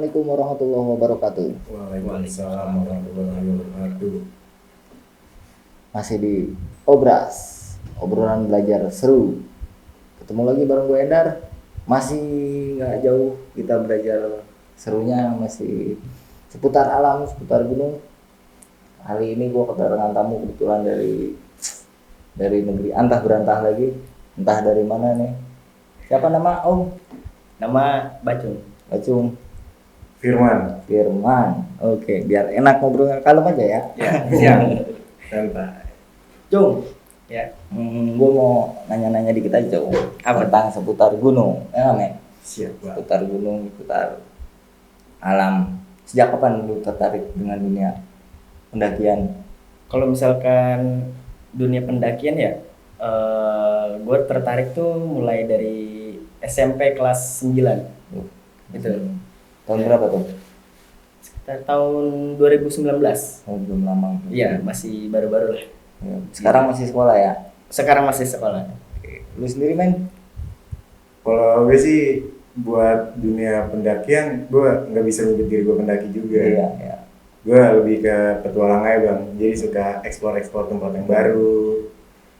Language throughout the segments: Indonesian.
Assalamualaikum warahmatullahi wabarakatuh. Waalaikumsalam warahmatullahi wabarakatuh. Masih di Obras, obrolan belajar seru. Ketemu lagi bareng gue Endar. Masih nggak jauh kita belajar serunya masih seputar alam, seputar gunung. Kali ini gue kedatangan tamu kebetulan dari negeri antah berantah lagi, entah dari mana nih. Siapa nama Om? Nama Bacung. Bacung. Firman. Oke, biar enak ngobrolnya kalem aja ya. Ya, siap. Santai. Cung. Ya. Gue mau nanya-nanya dikit aja, Cung. Apa? Tentang seputar gunung. Ya, men. Siap, Bang. Seputar gunung, seputar alam. Sejak kapan lu tertarik dengan dunia pendakian? Kalau misalkan dunia pendakian ya, gue tertarik tuh mulai dari SMP kelas 9. Gitu. Tahun berapa tuh? Sekitar tahun 2019. Oh, belum lama. Iya, masih baru-baru lah. Ya, sekarang masih sekolah ya? Sekarang masih sekolah. Lu sendiri, men? Kalau gue sih buat dunia pendakian, gue nggak bisa nyebut diri gue pendaki juga. Iya. Gue lebih ke petualang aja, Bang. Jadi suka explore tempat yang baru.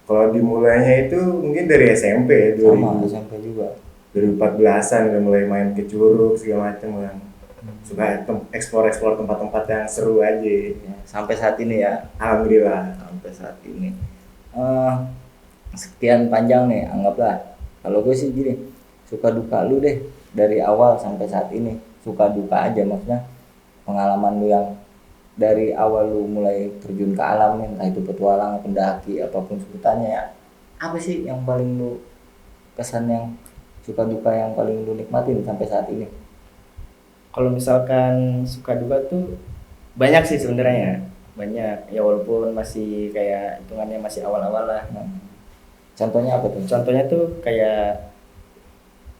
Kalau dimulainya itu mungkin dari SMP, Sama SMP juga. 2014-an udah mulai main ke Curug segala macam, Bang. Suka explore tempat-tempat yang seru aja. Ya, sampai saat ini ya. Alhamdulillah. Sampai saat ini. Sekian panjang nih, anggaplah. Kalau gue sih gini, suka duka lu deh dari awal sampai saat ini. Suka duka aja, maksudnya pengalaman lu yang dari awal lu mulai terjun ke alam nih, entah itu petualang, pendaki, apapun sebutannya ya. Apa sih yang paling lu kesan yang suka duka yang paling lu nikmatin sampai saat ini? Kalau misalkan suka duka tuh banyak sih sebenarnya. Banyak. Ya walaupun masih kayak hitungannya masih awal-awal lah. Contohnya apa tuh? Contohnya tuh kayak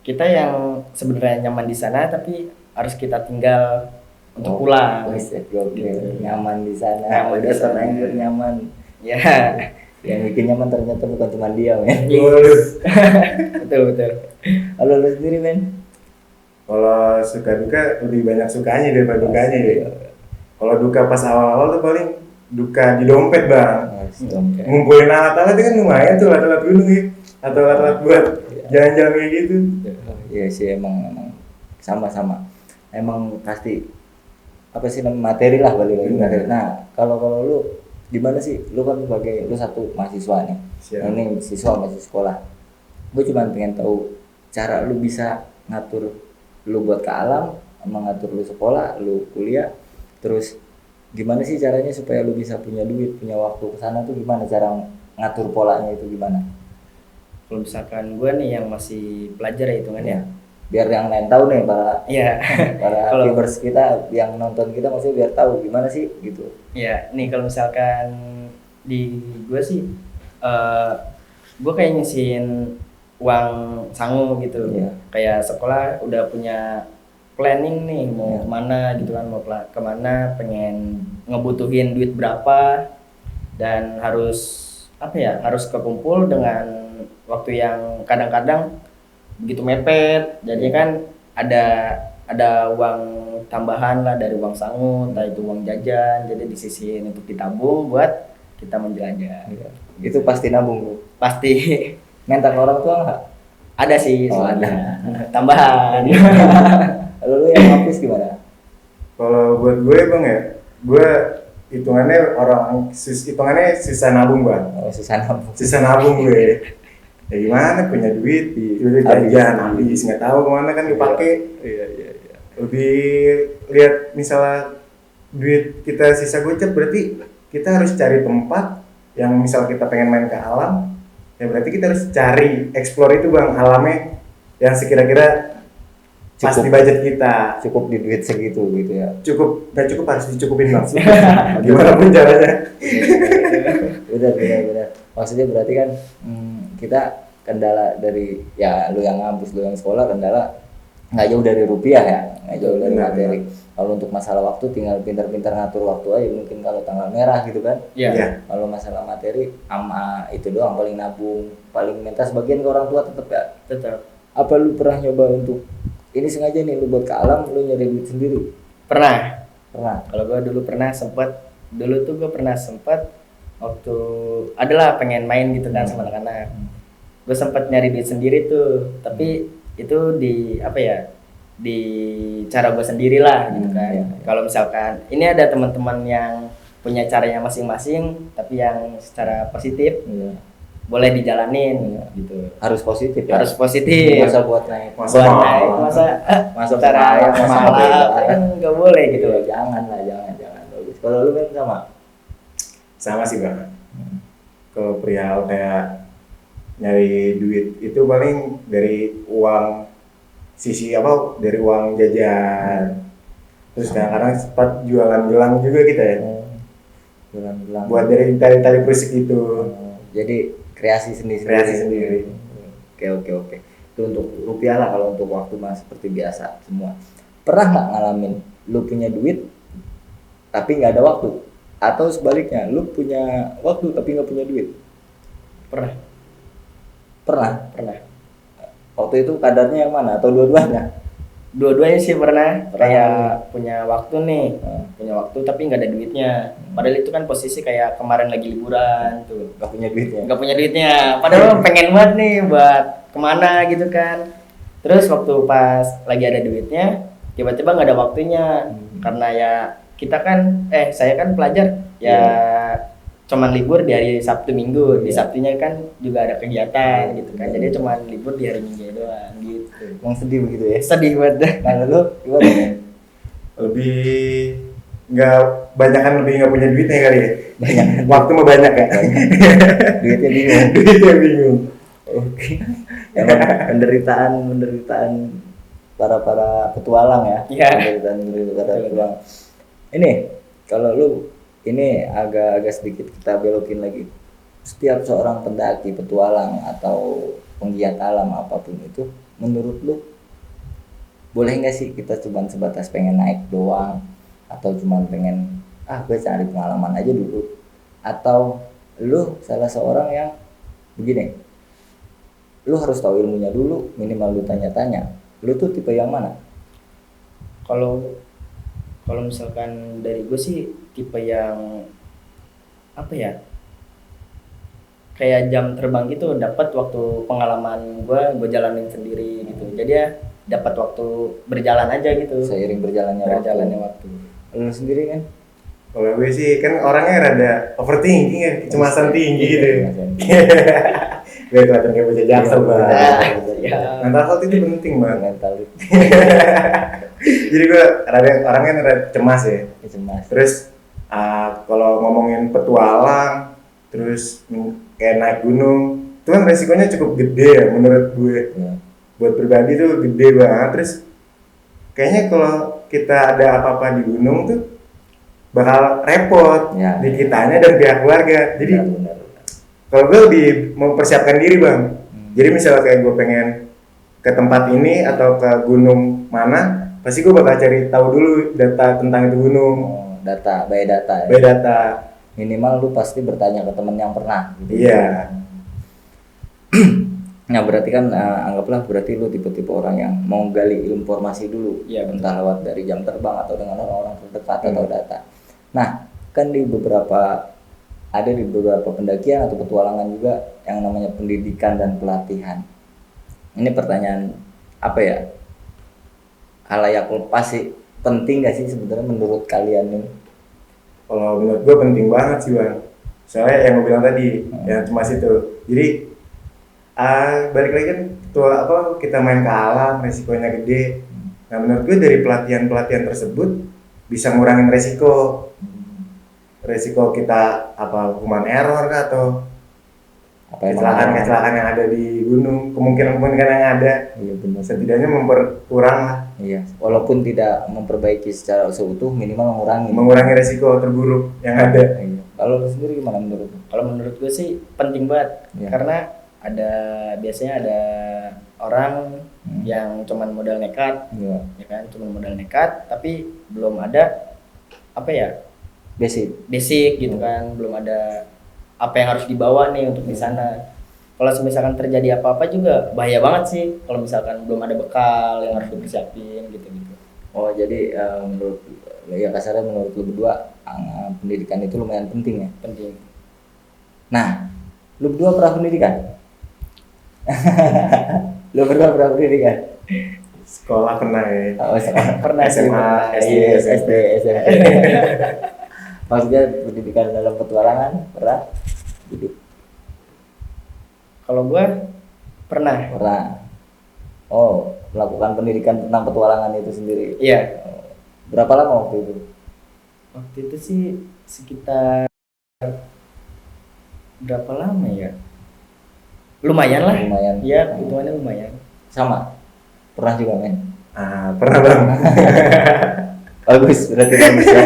kita yang sebenarnya nyaman di sana tapi harus kita tinggal untuk pulang. Gokil. Nyaman di sana. Nyaman Udah di sana. terlanjur nyaman. Ya, Yang bikin nyaman ternyata bukan cuma dia, men. betul. Kalau lu sendiri, men? Kalau suka duka lebih banyak sukanya daripada dukanya deh. Kalau duka pas awal-awal tuh paling duka di dompet, Bang. Ngumpulin alat-alat itu kan lumayan tuh, alat-alat gunung ya. Atau alat-alat buat jalan-jalan kayak gitu. Iya sih, emang sama-sama. Emang pasti apa sih namanya materi lah, balik lagi materi. Nah, kalau lu gimana sih? Lu kan sebagai lu satu mahasiswa nih. Siap. Ini siswa masih sekolah. Gue cuma pengen tahu cara lu bisa ngatur lu buat ke alam, mengatur lu sekolah, lu kuliah, terus gimana sih caranya supaya lu bisa punya duit, punya waktu ke sana tuh gimana cara ngatur polanya itu gimana? Kalau misalkan gue nih yang masih pelajar ya hitungannya. Biar yang lain tahu nih para Iya. para viewers kita yang nonton kita maksudnya biar tahu gimana sih gitu. Iya, nih kalau misalkan di gue sih gue kayak nyisihin uang sangu gitu. Iya. Kayak sekolah udah punya planning nih mau kemana gitu kan, mau kemana, pengen ngebutuhin duit berapa dan harus harus kekumpul dengan waktu yang kadang-kadang begitu mepet, jadinya kan ada uang tambahan lah dari uang sangu, entah itu uang jajan, jadi disisihin untuk ditabung buat kita menjelajah. Itu pasti nabung lu. Pasti Mental orang tua enggak? ada sih Oh, soalnya tambahan. Lalu lu yang habis gimana? Kalau buat gue, Bang ya, gue hitungannya sisa nabung, Bang. Oh, susah nabung. Sisa nabung gue. Ya gimana, punya duit, duit jajan habis, nggak tahu kemana kan dipakai. Iya. Lebih lihat misalnya duit kita sisa gocap, berarti kita harus cari tempat yang misal kita pengen main ke alam, ya berarti kita harus cari explore itu, Bang, alamnya yang sekira-kira pas di budget kita. Cukup di duit segitu gitu ya. Nggak cukup, harus dicukupin, Bang. Gimana pun caranya. Benar. Maksudnya berarti kan kita kendala dari ya lu yang ngampus, lu yang sekolah, kendala nggak jauh dari rupiah ya, nggak jauh dari materi. Kalau untuk masalah waktu tinggal pintar-pintar ngatur waktu aja, mungkin kalau tanggal merah gitu kan. Iya. Kalau masalah materi ama itu doang, paling nabung, paling minta sebagian ke orang tua tetap ya. Tetap. Apa lu pernah nyoba untuk ini sengaja nih lu buat ke alam, lu nyari duit sendiri? Pernah. Pernah. Kalau gue dulu pernah sempet waktu adalah pengen main gitu kan sama anak-anak. Gue sempet nyari duit sendiri tuh, tapi itu di apa ya, di cara gue sendiri lah gitu kan. Iya. Kalau misalkan ini ada teman-teman yang punya caranya masing-masing tapi yang secara positif, Iya. boleh dijalanin gitu. Harus positif ya. Harus positif. Masa buat naik. Masa Buat mahal. naik masa cara mahal, yang masa mahal beda. kan nggak boleh gitu. Jangan lah, jangan. Bagus. Kalau lu kan sama. Sama sih bang. Kalau perihal kayak nyari duit itu paling dari uang sisi apa, dari uang jajan. Terus kadang-kadang sempat jualan gelang juga kita ya. Gelang-gelang. Buat dari tali-tali perusik itu. Jadi kreasi sendiri. Kreasi sendiri. Oke. Itu untuk rupiah lah, kalau untuk waktu mah seperti biasa semua. Pernah nggak ngalamin lu punya duit tapi nggak ada waktu? Atau sebaliknya, lu punya waktu tapi nggak punya duit? Pernah. Waktu itu kadarnya yang mana? Atau dua-duanya? Dua-duanya sih pernah. Pernah. Kayak punya waktu nih, punya waktu tapi nggak ada duitnya. Padahal itu kan posisi kayak kemarin lagi liburan tuh, Nggak punya duitnya? nggak punya duitnya. Padahal pengen banget nih buat kemana gitu kan. Terus waktu pas lagi ada duitnya, tiba-tiba nggak ada waktunya. Karena ya kita kan, saya kan pelajar ya, cuman libur di hari Sabtu Minggu. Di Sabtunya kan juga ada kegiatan gitu kan. Jadi cuman libur di hari Minggu doang gitu. Yang sedih begitu ya? Sedih banget. Kalau lu gimana ya? Lebih nggak banyak kan, lebih nggak punya duitnya kali ya. Banyak. Waktu mah banyak ya. Duitnya bingung. Duitnya bingung. Oke. Emang penderitaan para petualang ya. Iya. Penderitaan para petualang. Ini kalau lu ini agak sedikit kita belokin lagi. Setiap seorang pendaki, petualang atau penggiat alam apapun itu, menurut lu boleh nggak sih kita cuman sebatas pengen naik doang, atau cuman pengen gue cari pengalaman aja dulu, atau lu salah seorang yang begini, lu harus tahu ilmunya dulu, minimal lu tanya-tanya. Lu tuh tipe yang mana? Kalau misalkan dari gue sih tipe yang apa ya, kayak jam terbang gitu, dapat waktu pengalaman gue jalanin sendiri gitu. Jadi ya dapat waktu berjalan aja gitu. Seiring berjalannya waktu. Lu sendiri kan? Kalau gue sih kan orangnya rada overthinking ya, kecemasan tinggi gitu. Biar kelihatan kayak bocah jaksel banget. Ya. Mental health itu penting banget. Mental itu Jadi gue orangnya rada cemas ya. cemas. Terus kalau ngomongin petualang, terus kayak naik gunung, itu kan resikonya cukup gede ya menurut gue. Ya. Buat pribadi tuh gede banget. Terus kayaknya kalau kita ada apa-apa di gunung tuh bakal repot Ya. di kitanya dan pihak keluarga. Jadi Benar. kalau gue lebih mempersiapkan diri bang. Jadi misalnya kayak gue pengen ke tempat ini atau ke gunung mana, pasti gue bakal cari tahu dulu data tentang itu gunung. By data ya. By data. Minimal lu pasti bertanya ke temen yang pernah gitu. Iya. Nah berarti kan anggaplah berarti lu tipe-tipe orang yang mau gali informasi dulu, Iya, betul. entah lewat dari jam terbang atau dengan orang-orang terdekat atau data. Nah kan di beberapa pendakian atau petualangan juga yang namanya pendidikan dan pelatihan. Ini pertanyaan apa ya? Halayak lepas sih, penting gak sih sebenarnya menurut kalian ini? Kalau menurut gue penting banget sih bang. Soalnya yang gue bilang tadi, yang cemas itu. Jadi balik lagi kan kita main ke alam, resikonya gede. Nah menurut gue dari pelatihan tersebut bisa ngurangin resiko kita human error kah, atau kecelakaan yang ada di gunung, kemungkinan yang ada. Iya benar. Setidaknya memperkurang lah, Iya, walaupun tidak memperbaiki secara seutuh, minimal mengurangi resiko terburuk yang ada. Iya. Kalau lu sendiri gimana menurut lu? Kalau menurut gue sih penting banget. Iya. Karena biasanya ada orang yang cuman modal nekat, Iya. ya kan, cuman modal nekat tapi belum ada apa ya, Basic. basic gitu kan, belum ada apa yang harus dibawa nih untuk di sana. kalau misalkan terjadi apa-apa juga bahaya banget sih kalau misalkan belum ada bekal yang harus dipersiapin gitu-gitu. Oh jadi menurut ya kasarnya menurut lu berdua pendidikan itu lumayan penting ya. Penting. Nah, lu berdua pernah pendidikan? Lu berdua pernah pendidikan? Sekolah pernah ya. Oh, pernah sih, SMA, pernah. SD, Iya, SMP. SMP. Maksudnya pendidikan dalam petualangan pernah? Hidup. Kalau gua pernah. Pernah. Oh, melakukan pendidikan tentang petualangan itu sendiri. Iya. Berapa lama waktu itu? Waktu itu sih sekitar berapa lama ya? Lumayan lah. Lumayan. Iya, hitungannya lumayan. Sama. Pernah juga men. Pernah bang. Bagus, berarti bagus ya.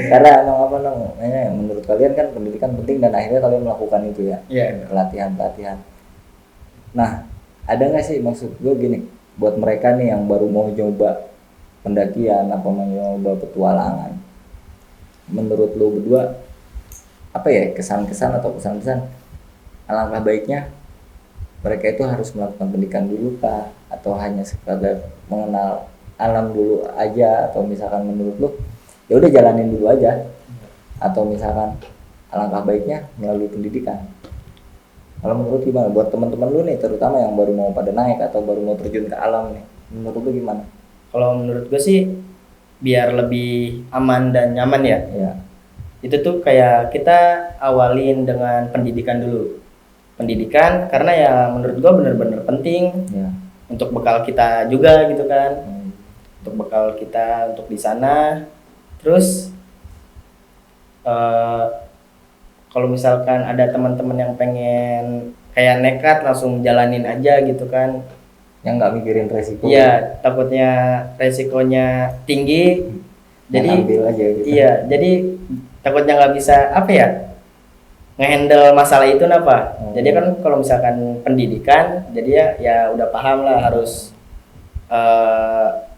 Karena emang apa namanya? Menurut kalian kan pendidikan penting dan akhirnya kalian melakukan itu ya. Iya. Pelatihan. Nah, ada nggak sih maksud gue gini, buat mereka nih yang baru mau coba pendakian apa mau nyoba petualangan, menurut lo berdua apa ya kesan-kesan atau pesan-pesan alangkah baiknya mereka itu harus melakukan pendidikan dulu kah atau hanya sekadar mengenal alam dulu aja, atau misalkan menurut lo ya udah jalanin dulu aja, atau misalkan alangkah baiknya melalui pendidikan? Kalau menurut gimana buat teman-teman lu nih, terutama yang baru mau pada naik atau baru mau terjun ke alam nih, menurut lu gimana? Kalau menurut gue sih biar lebih aman dan nyaman ya. Ya, Itu tuh kayak kita awalin dengan pendidikan dulu. Pendidikan karena ya menurut gue bener-bener penting ya. untuk bekal kita juga gitu kan. Hmm. Untuk bekal kita untuk di sana. Terus kalau misalkan ada teman-teman yang pengen kayak nekat langsung jalanin aja gitu kan, Yang nggak mikirin resiko. iya takutnya resikonya tinggi, jadi ambil aja gitu. iya jadi takutnya nggak bisa apa ya ngehandle masalah itu napa. Jadi kan kalau misalkan pendidikan jadi ya udah paham lah harus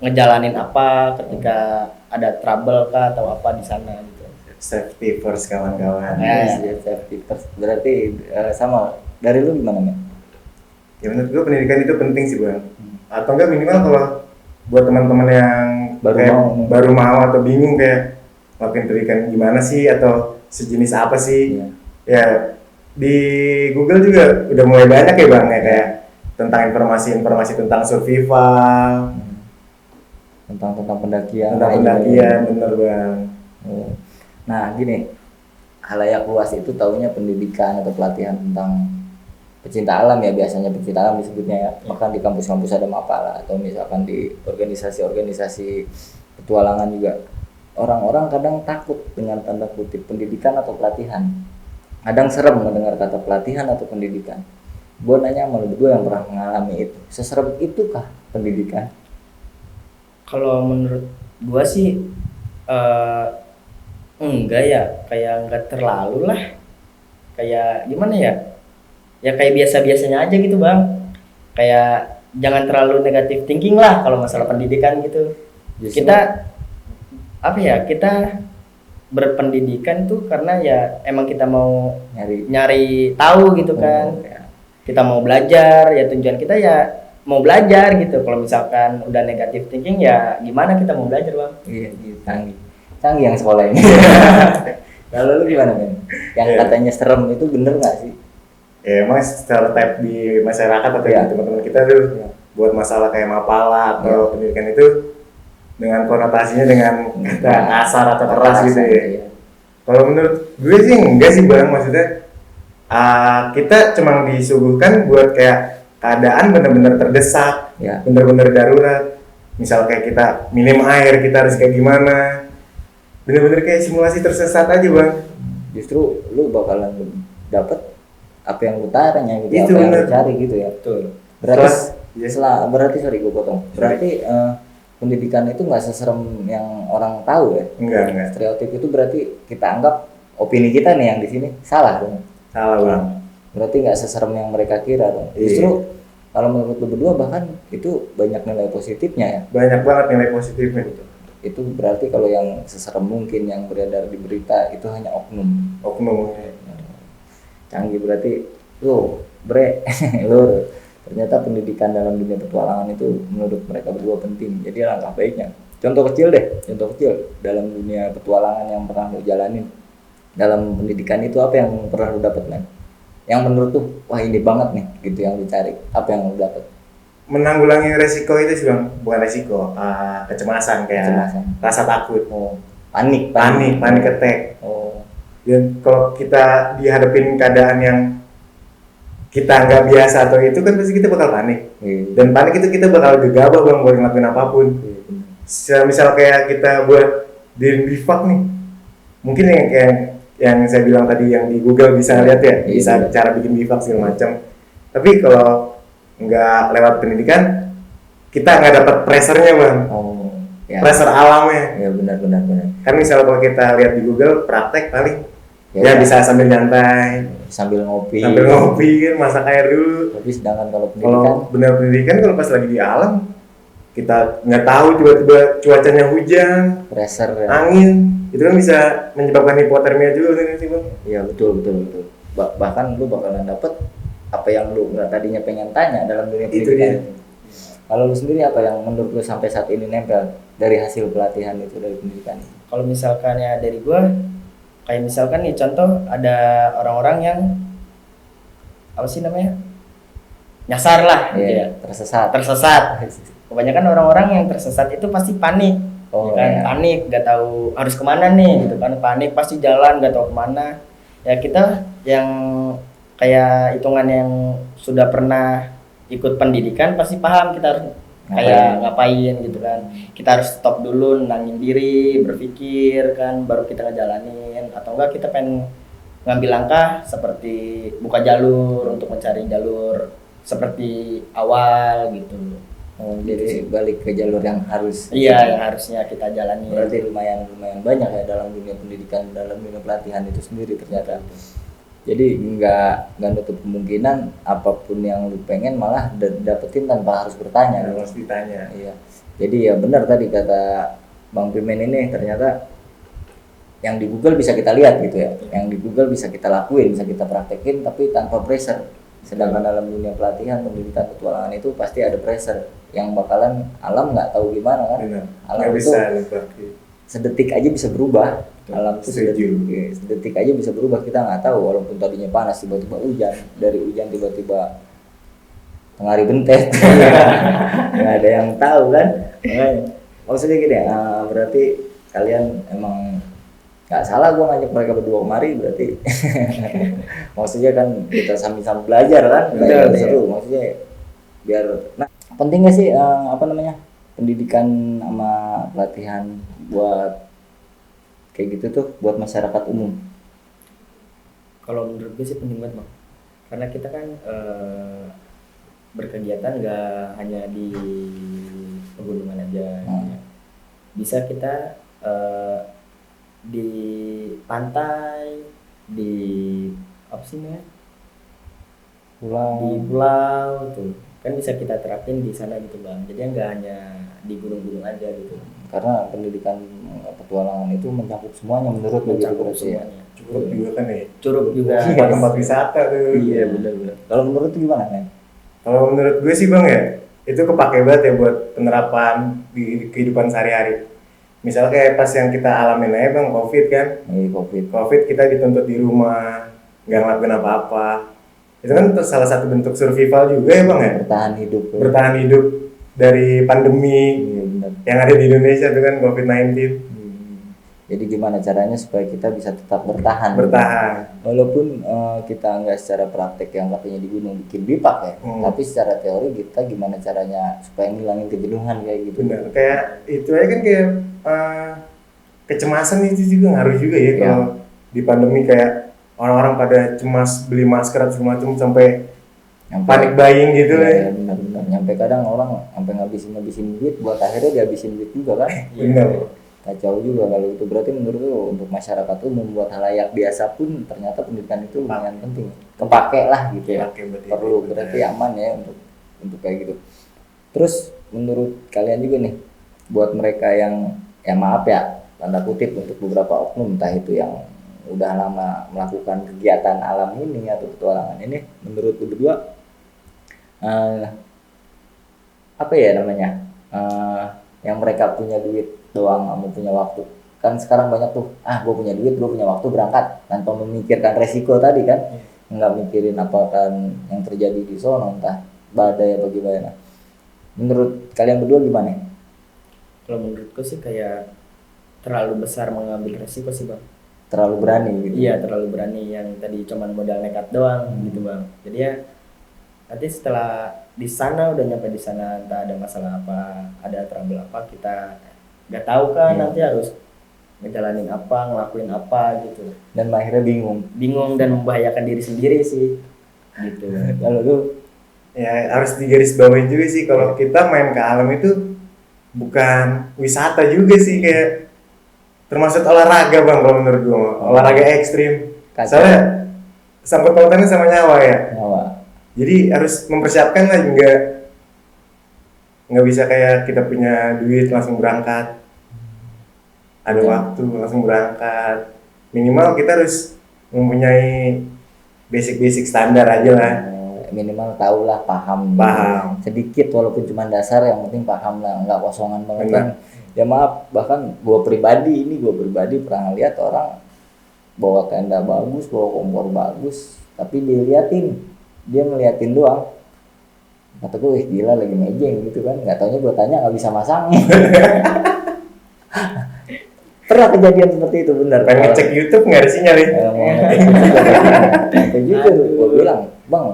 ngejalanin apa ketika ada trouble kah atau apa di sana gitu. Safety first kawan-kawan. Yes, yes, safety first. Berarti sama dari lu gimana men? Ya menurut gue pendidikan itu penting sih bang. Atau enggak minimal kalau buat teman-teman yang baru mau atau bingung kayak melakukan pendidikan gimana sih atau sejenis apa sih? Iya. Ya di Google juga udah mulai banyak ya bang ya kayak tentang informasi tentang survival, Tentang pendakian. tentang pendakian, bener bang. Oh. Nah gini, halayak luas itu taunya pendidikan atau pelatihan tentang pecinta alam ya, biasanya pecinta alam disebutnya ya. Bahkan di kampus-kampus ada Mapala atau misalkan di organisasi-organisasi petualangan juga. Orang-orang kadang takut dengan tanda kutip pendidikan atau pelatihan. Kadang serem mendengar kata pelatihan atau pendidikan. Gue nanya sama lu berdua yang pernah mengalami itu, seserem itukah pendidikan? Kalau menurut gua sih enggak ya, kayak enggak terlalu lah. Kayak gimana ya? Ya kayak biasa-biasanya aja gitu, Bang. Kayak jangan terlalu negatif thinking lah kalau masalah pendidikan gitu. Justru, Kita apa ya? Kita berpendidikan tuh karena ya emang kita mau nyari tahu gitu kan. Kita mau belajar, ya tujuan kita ya mau belajar gitu. Kalau misalkan udah negatif thinking ya gimana kita mau belajar, Bang? iya, gitu, canggih yang sekolah ini. Kalau lu gimana men? Yang katanya serem itu bener nggak sih? Ya emang stereotip di masyarakat atau Iya. di teman-teman kita tuh Iya. buat masalah kayak Mapala atau pendidikan itu dengan konotasinya dengan kata kasar atau keras gitu ya. Iya. Kalau menurut gue sih enggak sih bang, maksudnya kita cuma disuguhkan buat kayak keadaan benar-benar terdesak, Ya. benar-benar darurat. Misal kayak kita minim air, kita harus kayak gimana? Benar-benar kayak simulasi tersesat aja bang. Justru lu bakalan dapet apa yang lu tanya gitu, Itu apa yang lu bener. cari gitu ya. Betul. Berarti Setelah- berarti sorry gue potong. Berarti pendidikan itu nggak seserem yang orang tahu ya. Enggak. Stereotip itu berarti kita anggap opini kita nih yang di sini salah dong. Salah bang. Berarti nggak seserem yang mereka kira dong. Iya. Justru kalau menurut lu berdua bahkan itu banyak nilai positifnya ya. Banyak banget nilai positifnya. Itu berarti kalau yang seserem mungkin yang beredar di berita itu hanya oknum. Oknum. Canggih berarti Loh, bre, lur, ternyata pendidikan dalam dunia petualangan itu menurut mereka berdua penting. Jadi langkah baiknya. Contoh kecil deh, contoh kecil dalam dunia petualangan yang pernah lu jalanin. Dalam pendidikan itu apa yang pernah lu dapat, men? Yang menurut tuh, wah ini banget nih, gitu yang lu cari. Apa yang lu dapat? Menanggulangi resiko itu sih bang, bukan resiko, kecemasan kayak Kecemasan. rasa takut, Oh, panik. panik attack. Oh, Dan kalau kita dihadapin keadaan yang kita nggak biasa atau itu kan pasti kita bakal panik. iya. Dan panik itu kita bakal gegabah bang buat ngelakuin apapun. Iya, bener. Misal kayak kita buat di bivak nih, mungkin yang saya bilang tadi yang di Google bisa lihat ya, Iya, bisa iya. cara bikin bivak segala macam. Tapi kalau nggak lewat pendidikan, kita nggak dapat pressure-nya bang, Oh, ya. pressure alamnya. Ya benar. Kan misal kalau kita lihat di Google praktek paling Ya, ya bisa sambil nyantai, sambil ngopi. sambil ngopi kan, masak air dulu. Tapi sedangkan kalau Kalau pendidikan, benar pendidikan, kalau pas lagi di alam, kita nggak tahu tiba-tiba cuacanya hujan, pressure ya. angin, itu kan bisa menyebabkan hipotermia juga kan sih bang. Iya betul. Bahkan lu bakalan dapet apa yang lu nggak tadinya pengen tanya dalam dunia Itu pendidikan. dia. Kalau lu sendiri apa yang menurut lu sampai saat ini nempel dari hasil pelatihan itu dari pendidikan? Kalau misalkan ya dari gua, kayak misalkan nih contoh ada orang-orang yang apa sih namanya, nyasar lah gitu Iya, ya, tersesat. tersesat. Kebanyakan orang-orang yang tersesat itu pasti panik. Oh, Ya kan, iya. panik, nggak tahu harus kemana nih gitu kan, panik pasti jalan nggak tahu kemana. Ya kita yang kayak hitungan yang sudah pernah ikut pendidikan pasti paham kita harus kayak ngapain gitu kan. Kita harus stop dulu, nenangin diri, berpikir kan, baru kita ngejalanin. Atau enggak kita pengen ngambil langkah seperti buka jalur untuk mencari jalur seperti awal gitu. Oh, jadi balik ke jalur yang harus. Iya, yang harusnya kita jalani. Berarti lumayan banyak ya dalam dunia pendidikan, dalam dunia pelatihan itu sendiri ternyata. Jadi nggak nutup kemungkinan apapun yang lu pengen malah dapetin tanpa harus bertanya. Harus ditanya. Iya. Jadi ya benar tadi kata Bang Pimen ini, ternyata yang di Google bisa kita lihat gitu ya. Yang di Google bisa kita lakuin, bisa kita praktekin tapi tanpa pressure. Sedangkan dalam dunia pelatihan pendidikan petualangan itu pasti ada pressure yang bakalan alam nggak tahu gimana kan. Benar. Alam Nggak itu bisa nebak. sedetik aja bisa berubah. Alam itu Setuju. sedetik aja bisa berubah, kita nggak tahu. Walaupun tadinya panas tiba-tiba hujan, dari hujan tiba-tiba tengah hari bentet. Nggak ada yang tahu kan. Makanya, maksudnya gini ya, berarti kalian emang nggak salah gua ngajak mereka berdua kemari, berarti maksudnya kan kita sambil belajar kan, belajar Betul, seru maksudnya biar. Nah, penting nggak sih apa namanya, pendidikan sama pelatihan buat kayak gitu tuh buat masyarakat umum? Kalau menurut gue sih penting banget bang, karena kita kan berkegiatan nggak hanya di pegunungan aja, bisa kita di pantai, di apa sih namanya, di pulau tuh kan bisa kita terapin di sana gitu bang. Jadi nggak hanya di gunung-gunung aja gitu. Karena pendidikan petualangan itu mencakup semuanya menurut lu gitu Mencakup berarti ya. semuanya. Cukup juga kan ya. Curug juga. Tempat-tempat wisata tuh. Iya benar. Kalau menurut lu gimana kan? Kalau menurut gue sih bang ya, itu kepake banget ya buat penerapan di kehidupan sehari-hari. Misalnya kayak pas yang kita alamin aja bang, COVID kan. COVID kita dituntut di rumah, nggak ngelakuin apa-apa. Itu kan salah satu bentuk survival juga ya bang ya. Bertahan hidup dari pandemi yang ada di Indonesia itu kan COVID-19. Jadi gimana caranya supaya kita bisa tetap bertahan? Walaupun kita nggak secara praktek yang katanya di gunung bikin bipak ya, tapi secara teori kita gimana caranya supaya ngilangin kejenuhan kayak gitu. Benar, kayak itu aja kan kayak kecemasan itu juga ngaruh juga ya kalau di pandemi, kayak orang-orang pada cemas beli masker atau semacam sampai panik buying gitu ya. Benar. Nyampe kadang orang sampai ngabisin duit buat akhirnya dihabisin duit juga kan. Benar. Kacau juga kalau itu. Berarti menurut lu untuk masyarakat umum buat halayak biasa pun ternyata pendidikan itu lumayan penting. Kepake lah gitu ya. Perlu, berarti aman ya untuk kayak gitu. Terus menurut kalian juga nih, buat mereka yang ya maaf ya tanda kutip untuk beberapa oknum, entah itu yang udah lama melakukan kegiatan alam ini atau petualangan ini, menurut lu berdua apa ya namanya, yang mereka punya duit doang nggak mau punya waktu? Kan sekarang banyak tuh, gue punya duit, gue punya waktu, berangkat tanpa memikirkan resiko tadi kan, nggak mikirin apa kan yang terjadi di sono, entah badai apa gimana. Menurut kalian berdua gimana? Kalau menurutku sih kayak terlalu besar mengambil resiko sih bang. Terlalu berani gitu? Iya terlalu berani, yang tadi cuman modal nekat doang gitu bang. Jadi ya nanti setelah di sana, udah nyampe di sana, entah ada masalah apa, ada trouble apa, kita nggak tahu kan. Nanti harus ngejalanin apa, ngelakuin apa gitu, Dan akhirnya bingung dan membahayakan diri sendiri sih gitu. Kalau lu? Ya harus digarisbawahi juga sih, kalau kita main ke alam itu bukan wisata juga sih, kayak termasuk olahraga bang kalau menurut gue, olahraga ekstrim. Soalnya sangkut pautannya sama nyawa ya. Jadi harus mempersiapkan lah, nggak bisa kayak kita punya duit langsung berangkat, ada waktu langsung berangkat. Minimal kita harus mempunyai basic standar aja lah. Minimal tahu lah, paham sedikit walaupun cuma dasar, yang penting paham lah, nggak kosongan banget kan. Ya maaf, bahkan gue pribadi pernah lihat orang bawa tenda bagus, bawa kompor bagus, tapi dia ngeliatin doang. Kata gue, gila lagi mejeng gitu kan, nggak taunya gue tanya nggak bisa masang. Pernah kejadian seperti itu, benar. Pengen ngecek YouTube nggak ada sinyal ya? Mau ngecek YouTube juga gue bilang, bang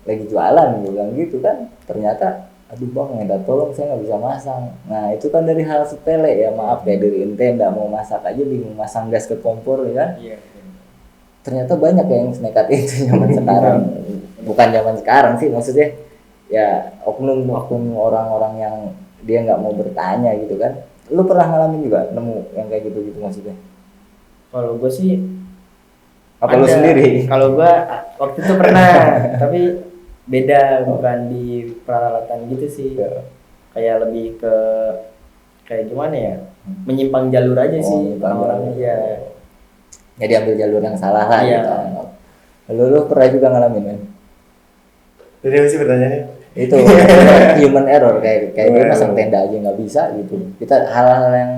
lagi jualan, gue bilang gitu kan. Ternyata, aduh bang, minta tolong, saya nggak bisa masang. Nah itu kan dari hal sepele ya, maaf ya, dari ente nggak mau masak aja bingung masang gas ke kompor ya kan. Ternyata banyak yang nekat itu zaman sekarang. Bukan zaman sekarang sih, maksudnya ya oknum orang-orang yang dia nggak mau bertanya gitu kan. Lu pernah ngalamin juga nemu yang kayak gitu maksudnya? Kalau gue sih apa lu sendiri? Kalau gue waktu itu pernah, tapi beda, bukan di peralatan gitu sih. Kayak lebih ke kayak gimana ya, menyimpang jalur aja sih orang-orang ya. Jadi ambil jalur yang salah lah gitu. Lu pernah juga ngalamin kan? Jadi apa sih pertanyaannya? Itu human error, kayak dia masang tenda aja nggak bisa gitu. Kita hal-hal yang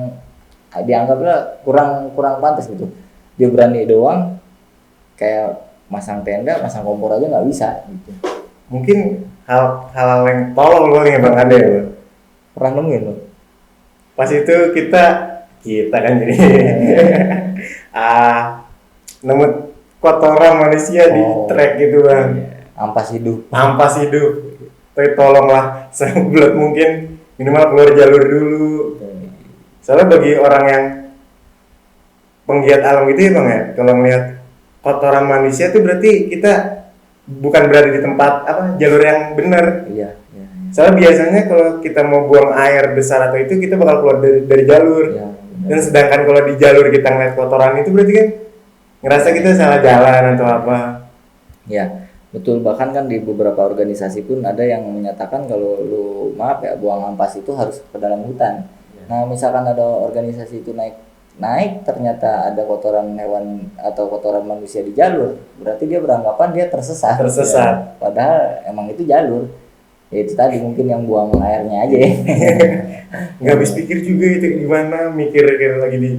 dianggapnya kurang pantas gitu, dia berani doang, kayak masang tenda, masang kompor aja nggak bisa gitu. Mungkin hal-hal yang tolol loh yang bang ada ya. Pernah nemuin lo? Pas itu kita kan jadi nemu kotoran manusia di trek gitu bang. Ampas hidup. Tapi tolonglah, sebulat mungkin minimal keluar jalur dulu. Soalnya bagi orang yang penggiat alam gitu ya bang ya, kalau melihat kotoran manusia tuh berarti kita bukan berada di tempat jalur yang benar. Iya. Soalnya biasanya kalau kita mau buang air besar atau itu, kita bakal keluar dari jalur. Dan sedangkan kalau di jalur kita ngeliat kotoran itu, berarti kan ngerasa kita salah jalan atau apa. Ya betul, bahkan kan di beberapa organisasi pun ada yang menyatakan kalau lu buang ampas itu harus ke dalam hutan. Nah misalkan ada organisasi itu naik ternyata ada kotoran hewan atau kotoran manusia di jalur, berarti dia beranggapan dia tersesat. Ya. Padahal emang itu jalur. Ya itu tadi, mungkin yang buang airnya aja. Nggak habis pikir juga itu gimana, mikir lagi di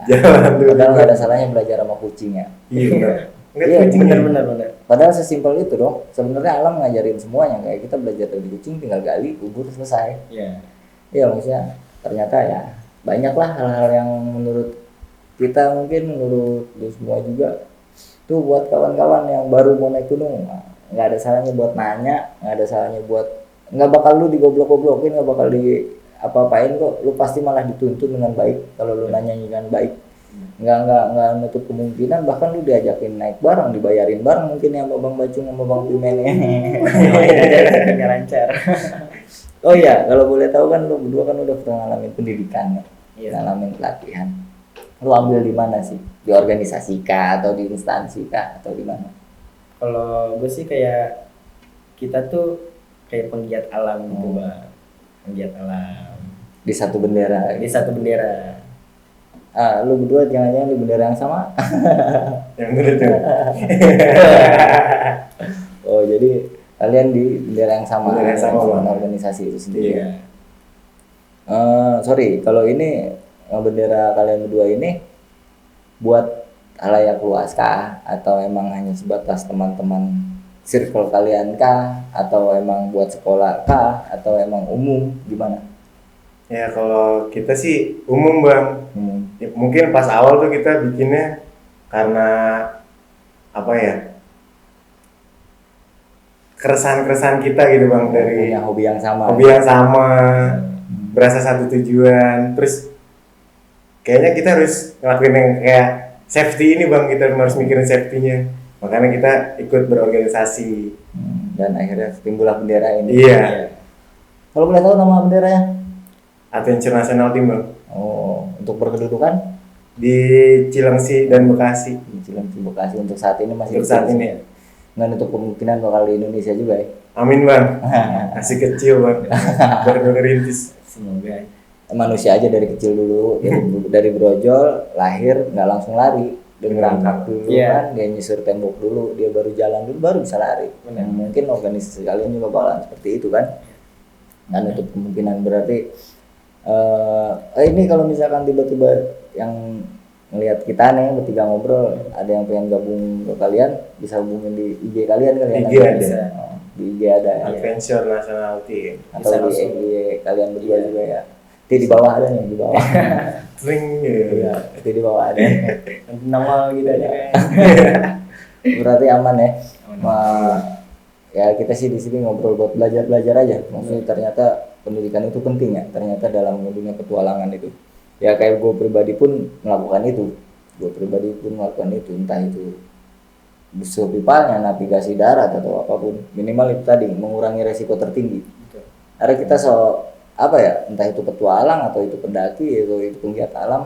jalan tuh. Padahal nggak ada salahnya belajar sama kucing ya. Iya. Benar. Padahal sesimpel itu dong. Sebenarnya alam ngajarin semuanya, kayak kita belajar dari kucing, tinggal gali, kubur, selesai. Iya maksudnya ternyata ya banyaklah hal-hal yang menurut kita, mungkin menurut lu semua juga tuh, buat kawan-kawan yang baru mau naik gunung, nggak ada salahnya buat nanya, nggak ada salahnya buat, nggak bakal lu digoblok-goblokin, nggak bakal di apa-apain kok, lu pasti malah dituntun dengan baik kalau lu nanya dengan baik. Nggak nutup kemungkinan bahkan lu diajakin naik bareng, dibayarin bareng mungkin ya sama Bang Bacung sama Bang Pimen ya. Nggak lancar. Oh iya, kalau boleh tahu kan lu berdua kan udah pernah ngalamin pendidikan ya, ngalamin pelatihan. Lu ambil di mana sih? Di organisasi kah atau di instansi kah atau di mana? Kalau gue sih kayak kita tuh kayak penggiat alam gitu bang, penggiat alam. Di satu bendera. Lu berdua jangan-jangan di bendera yang sama. Yang bener tuh. Oh, jadi kalian di bendera yang sama, Bendera yang sama, Bang. organisasi itu sendiri. Iya. Sorry, kalau ini bendera kalian berdua ini buat halayak luas kah? Atau emang hanya sebatas teman-teman circle kalian kah? Atau emang buat sekolah kah? Atau emang umum? Gimana? Ya kalau kita sih umum Bang. Umum. Ya, mungkin pas awal tuh kita bikinnya karena apa ya, keresahan-keresahan kita gitu Bang, dari Punya hobi yang sama. hobi yang sama, berasa satu tujuan. Terus kayaknya kita harus ngelakuin yang kayak safety ini Bang, kita harus mikirin safety-nya. Makanya kita ikut berorganisasi. Dan akhirnya timbullah bendera ini. Iya, Kalau boleh tahu nama benderanya? Adventure National Team Bang, Oh, untuk berkedudukan di Cilengsi dan Bekasi. di Cilengsi Bekasi untuk saat ini masih Untuk saat di ini. ya. Nggak nutup kemungkinan bakal di Indonesia juga ya. Amin Bang, masih kecil Bang, baru ngerintis. Semoga. Manusia aja dari kecil dulu, dari brojol lahir nggak langsung lari, dia berangkat dulu Iya. kan, dia nyisir tembok dulu, dia baru jalan dulu baru bisa lari. Benar. Mungkin organisasi kalian juga bakalan seperti itu kan. Nggak nutup kemungkinan berarti ini kalau misalkan tiba-tiba yang ngelihat kita nih bertiga ngobrol, ada yang pengen gabung ke kalian, bisa hubungin di IG kalian kalian IG nanti. ada. Oh, di IG ada ya. Adventure National Team. Atau Bisa di langsung. IG kalian berdua juga ya. Di bawah ada nih, di bawah. Sering ya. Iya, di bawah ada. Nama gitu aja kan. Berarti aman ya. Aman. Ya kita sih di sini ngobrol buat belajar aja. Maksudnya ternyata pendidikan itu penting ya. Ternyata dalam dunia petualangan itu. Ya kayak gue pribadi pun melakukan itu. Entah itu busur pipanya, navigasi darat atau apapun. Minimal itu tadi mengurangi resiko tertinggi. Betul. Karena kita apa ya, entah itu petualang atau itu pendaki atau itu penggiat alam,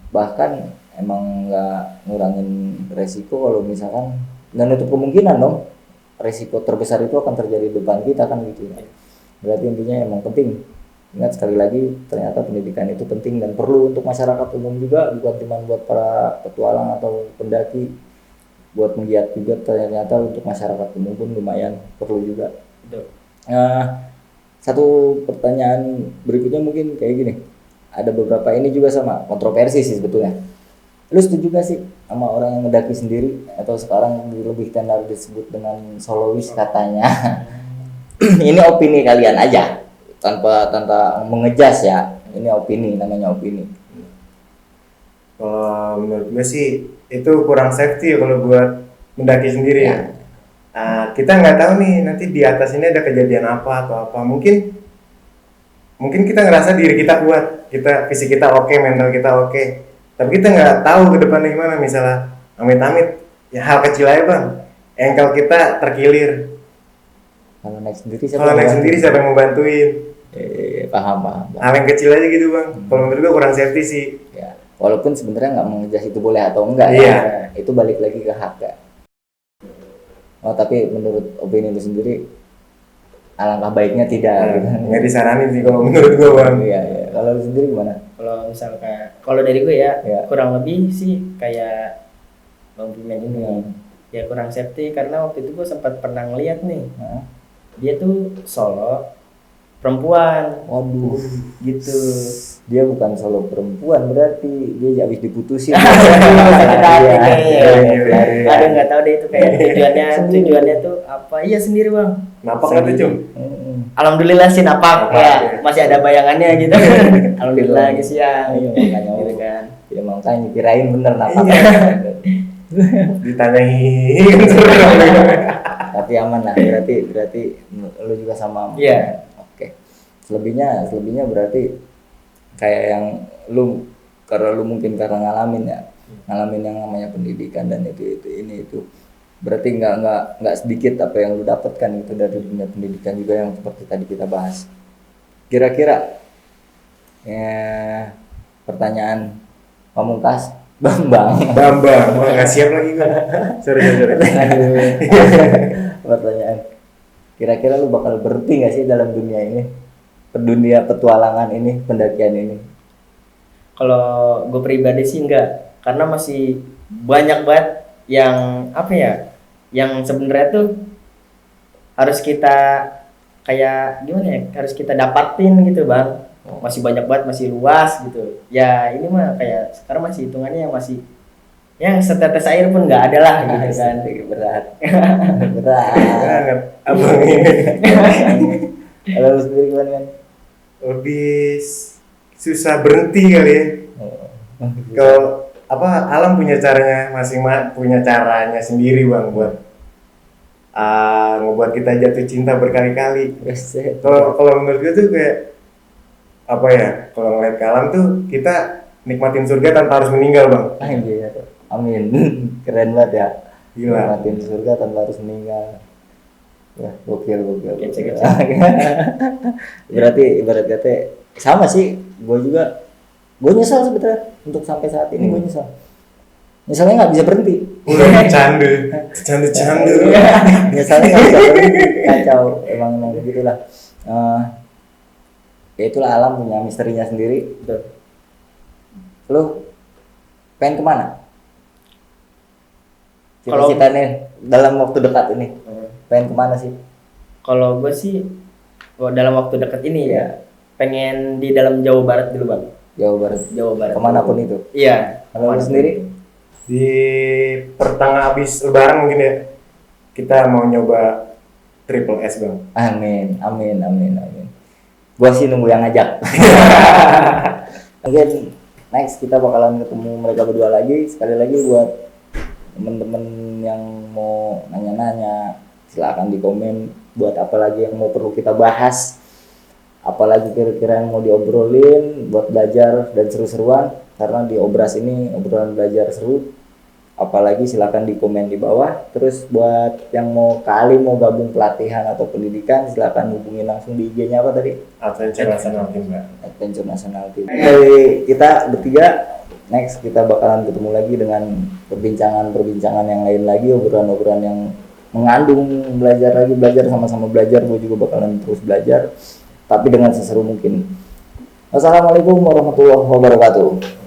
bahkan emang nggak ngurangin resiko kalau misalkan nggak nutup kemungkinan dong resiko terbesar itu akan terjadi di depan kita kan gitu ya. Berarti intinya emang penting. Ingat sekali lagi, ternyata pendidikan itu penting dan perlu untuk masyarakat umum juga, bukan cuma buat para petualang atau pendaki, buat menggiat juga ternyata untuk masyarakat umum pun lumayan perlu juga. Betul. Satu pertanyaan berikutnya mungkin kayak gini, ada beberapa ini juga sama kontroversi sih sebetulnya. Lu setuju gak sih sama orang yang mendaki sendiri atau sekarang lebih tenar disebut dengan solois katanya? Ini opini kalian aja, tanpa mengejas ya. Ini opini, namanya opini. Kalau menurut gue sih itu kurang safety ya kalau buat mendaki sendiri ya. Kita nggak tahu nih nanti di atas ini ada kejadian apa atau apa. Mungkin kita ngerasa diri kita kuat, fisik kita oke, mental kita oke. Tapi kita nggak tahu ke depannya gimana. Misalnya amit-amit ya hal kecil aja Bang, engkel kita terkilir. Kalau naik sendiri siapa yang mau bantuin? Paham. Hal yang kecil aja gitu Bang. Kalau menurut gue kurang safety sih. Ya, walaupun sebenarnya nggak mengejas itu boleh atau enggak Iya. ya, itu balik lagi ke hak ya. Oh tapi menurut opini lu sendiri alangkah baiknya tidak. Nggak disaranin sih kalau menurut gue Bang. Iya. Kalau lu sendiri gimana? Kalau misalkan kalau dari gue ya, Ya. kurang lebih sih kayak Bang Pimen ini. Ya kurang safety karena waktu itu gue sempat pernah ngeliat nih. Hah? Dia tuh solo perempuan Waduh, gitu. dia bukan solo perempuan berarti dia habis diputusin. Sakit hati Iya, kayaknya. iya. Ada nggak tahu deh itu kayak tujuannya tuh apa? Iya sendiri Bang. Napak nggak tuh Cung? Alhamdulillah sih napak Napak, ya, ya. masih ada bayangannya gitu. Alhamdulillah guys ya. Iya, makanya Gitu kan. ya makanya kirain bener napak. Ditanyain Tapi aman lah, berarti lu juga sama. Iya. Oke. Selebihnya berarti kayak yang lu, karena lu mungkin karena ngalamin yang namanya pendidikan dan itu berarti nggak sedikit apa yang lu dapatkan itu dari dunia pendidikan juga yang seperti tadi kita bahas. Kira-kira pertanyaan pamungkas Bambang. Mau nggak siap lagi gue. Sorry. Pertanyaan, kira-kira lu bakal berhenti nggak sih dalam dunia ini, dunia petualangan ini, pendakian ini? Kalau gue pribadi sih enggak, karena masih banyak banget yang apa ya, yang sebenarnya tuh harus kita kayak gimana ya, harus kita dapatin gitu bang. Masih banyak banget, masih luas gitu. Ya ini mah kayak sekarang masih hitungannya masih yang setetes air pun nggak ada lah gitu kan. Berat. Berat. Banget abang ini. Kalau lu sendiri gimana kan? Lebih susah berhenti kali ya. Kalau apa alam punya caranya punya caranya sendiri bang buat ngebuat kita jatuh cinta berkali-kali. Kalau menurut gue tuh kayak apa ya, kalau ngeliat ke alam tuh kita nikmatin surga tanpa harus meninggal bang. Anjir. Amin. Keren banget ya. Gila. Nikmatin surga tanpa harus meninggal. Wah, gokil. Kece. Berarti ibarat kata sama sih, gue nyesal sebetulnya untuk sampai saat ini. Gue nyesal. Nyesalnya nggak bisa berhenti. Udah candu. Nyesalnya nggak bisa berhenti, kacau. Emang begitulah. Ya itulah alam punya misterinya sendiri. Betul. Lu pengen kemana? Kalau- Cita-citanya dalam waktu dekat ini pengen kemana sih? Kalau gue sih dalam waktu dekat ini ya pengen di dalam Jawa Barat dulu bang. Jawa Barat. Kemanapun itu. Iya. Kalau lu sendiri? Di pertengahan habis lebaran mungkin ya kita mau nyoba triple S bang. Amin. Gua sih nunggu yang ngajak. Mungkin next kita bakalan ketemu mereka berdua lagi. Sekali lagi buat temen-temen yang mau nanya-nanya, silakan di komen buat apa lagi yang mau perlu kita bahas, apalagi kira-kira yang mau diobrolin buat belajar dan seru-seruan, karena di Obras ini obrolan belajar seru. Apalagi silakan di komen di bawah. Terus buat yang mau mau gabung pelatihan atau pendidikan, silakan hubungin langsung di IG-nya apa tadi? Adventure National Team bang. Adventure National Team. Dari kita bertiga, next kita bakalan ketemu lagi dengan perbincangan yang lain lagi, obrolan-obrolan yang mengandung belajar sama-sama belajar. Gue juga bakalan terus belajar, tapi dengan seseru mungkin. Wassalamualaikum warahmatullahi wabarakatuh.